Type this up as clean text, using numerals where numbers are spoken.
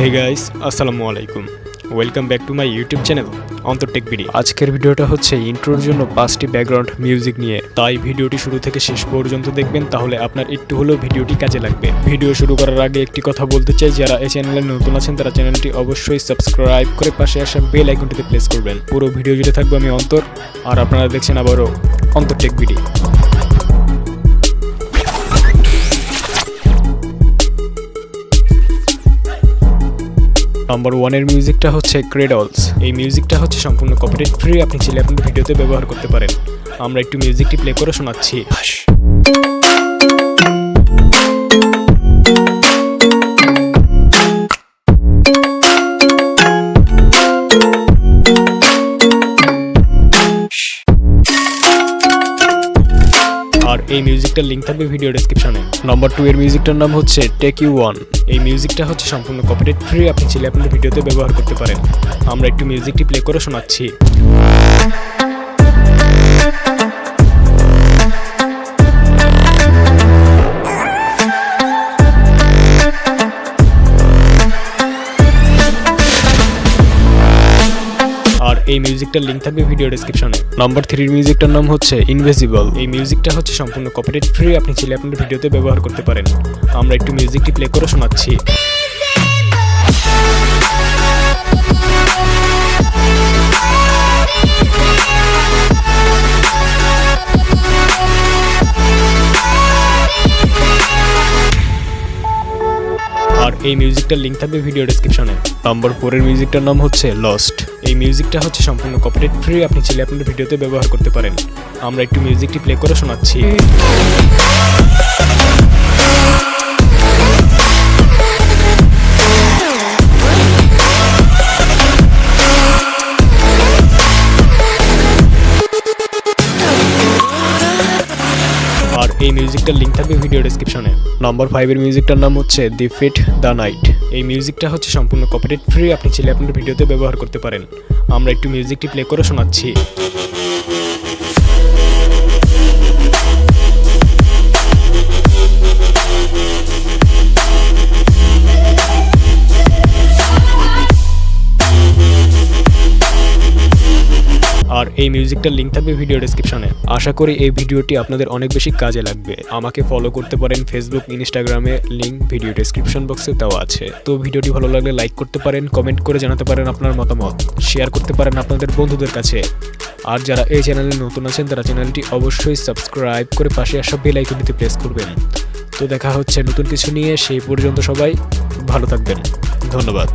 Hey guys, আসসালামু আলাইকুম। Welcome back to my YouTube channel অন্তর টেক ভিডিও। আজকের ভিডিওটা হচ্ছে ইন্ট্রোর জন্য 5টি ব্যাকগ্রাউন্ড মিউজিক নিয়ে, তাই ভিডিওটি শুরু থেকে শেষ পর্যন্ত দেখবেন, তাহলে আপনার একটু হলেও ভিডিওটি কাজে লাগবে। ভিডিও শুরু করার আগে একটি কথা বলতে চাই, যারা এই চ্যানেলে নতুন আছেন তারা চ্যানেলটি অবশ্যই সাবস্ক্রাইব করে পাশে আসা বেল আইকনটিতে প্রেস করবেন। পুরো ভিডিও জুড়ে থাকবো আমি অন্তর, আর আপনারা দেখছেন আবারও অন্তর টেক ভিডিও। নাম্বার 1 এর মিউজিকটা হচ্ছে ক্রেডলস। এই মিউজিকটা হচ্ছে সম্পূর্ণ কপিরাইট ফ্রি, আপনি চাইলে আপনার ভিডিওতে ব্যবহার করতে পারেন। আমরা একটু মিউজিকটি প্লে করে শোনাচ্ছি। আর এই মিউজিকটার লিংক থাকবে ভিডিও ডেসক্রিপশনে। নাম্বার 2 এর মিউজিকটার নাম হচ্ছে টেক ইউ ওয়ান। এই মিউজিকটা হচ্ছে সম্পূর্ণ কপিরাইট ফ্রি, আপনি চাইলে আপনার ভিডিওতে ব্যবহার করতে পারেন। আমরা একটু মিউজিকটি প্লে করে শোনাচ্ছি। আর এই মিউজিকটার লিংক থাকবে ভিডিও ডেসক্রিপশনে। নাম্বার 3 এর মিউজিকটার নাম হচ্ছে ইনভিজিবল। এই মিউজিকটা হচ্ছে সম্পূর্ণ কপিরাইট ফ্রি, আপনি চাইলে আপনার ভিডিওতে ব্যবহার করতে পারেন। আমরা একটু মিউজিকটি প্লে করে শোনাচ্ছি। আর এই মিউজিকটার লিংক থাকবে ভিডিও ডেসক্রিপশনে। নাম্বার 4 এর মিউজিকটার নাম হচ্ছে লস্ট। এই মিউজিকটা হচ্ছে সম্পূর্ণ কপিরাইট ফ্রি, আপনি চাইলে আপনার ভিডিওতে ব্যবহার করতে পারেন। আমরা একটু মিউজিকটি প্লে করে শোনাচ্ছি। আর এই মিউজিকটার লিংক থাকবে ভিডিও ডেসক্রিপশনে। নাম্বার 5 এর মিউজিকটার নাম হচ্ছে দি ফিট দ্য নাইট। এই মিউজিকটা হচ্ছে সম্পূর্ণ কপিরাইট ফ্রি, আপনি চাইলে আপনার ভিডিওতে ব্যবহার করতে পারেন। আমরা একটু মিউজিকটি প্লে করে শোনাচ্ছি। আর এই মিউজিকটার লিংক থাকবে ভিডিও ডেসক্রিপশনে। আশা করি এই ভিডিওটি আপনাদের অনেক বেশি কাজে লাগবে। আমাকে ফলো করতে পারেন ফেসবুক, ইনস্টাগ্রামে, লিংক ভিডিও ডেসক্রিপশন বক্সে দেওয়া আছে। তো ভিডিওটি ভালো লাগলে লাইক করতে পারেন, কমেন্ট করে জানাতে পারেন আপনার মতামত, শেয়ার করতে পারেন আপনাদের বন্ধুদের কাছে। আর যারা এই চ্যানেলে নতুন আছেন তারা চ্যানেলটি অবশ্যই সাবস্ক্রাইব করে পাশে আসা বেল আইকনটিতে প্রেস করবেন। তো দেখা হচ্ছে নতুন কিছু নিয়ে, সেই পর্যন্ত সবাই ভালো থাকবেন। ধন্যবাদ।